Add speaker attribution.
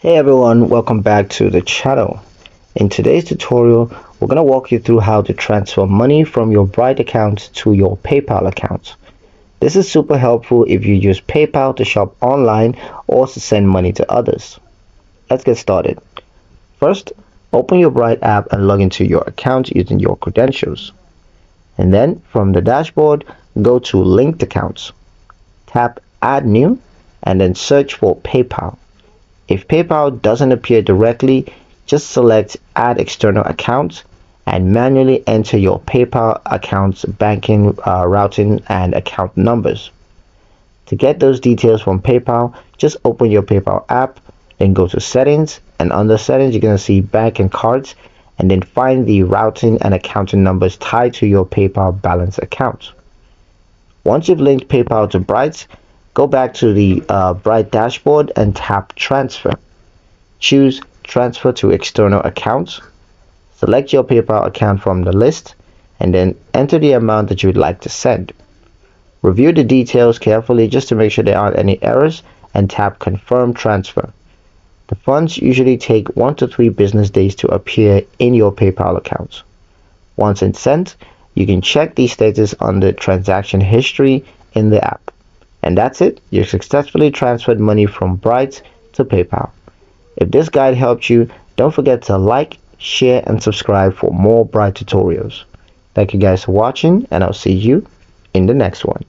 Speaker 1: Hey everyone, welcome back to the channel. In today's tutorial, we're going to walk you through how to transfer money from your Bright account to your PayPal account. This is super helpful if you use PayPal to shop online or to send money to others. Let's get started. First, open your Bright app and log into your account using your credentials. And then from the dashboard, go to Linked Accounts. Tap Add New and then search for PayPal. If PayPal doesn't appear directly, just select Add External Accounts and manually enter your PayPal account's banking routing and account numbers. To get those details from PayPal, just open your PayPal app, then go to Settings, and under Settings you're going to see Bank and Cards, and then find the routing and accounting numbers tied to your PayPal balance account. Once you've linked PayPal to Bright, go back to the Bright dashboard and tap Transfer. Choose Transfer to External Accounts. Select your PayPal account from the list and then enter the amount that you would like to send. Review the details carefully just to make sure there aren't any errors and tap Confirm Transfer. The funds usually take 1 to 3 business days to appear in your PayPal account. Once it's sent, you can check the status under Transaction History in the app. And that's it, you've successfully transferred money from Bright to PayPal. If this guide helped you, don't forget to like, share, and subscribe for more Bright tutorials. Thank you guys for watching, and I'll see you in the next one.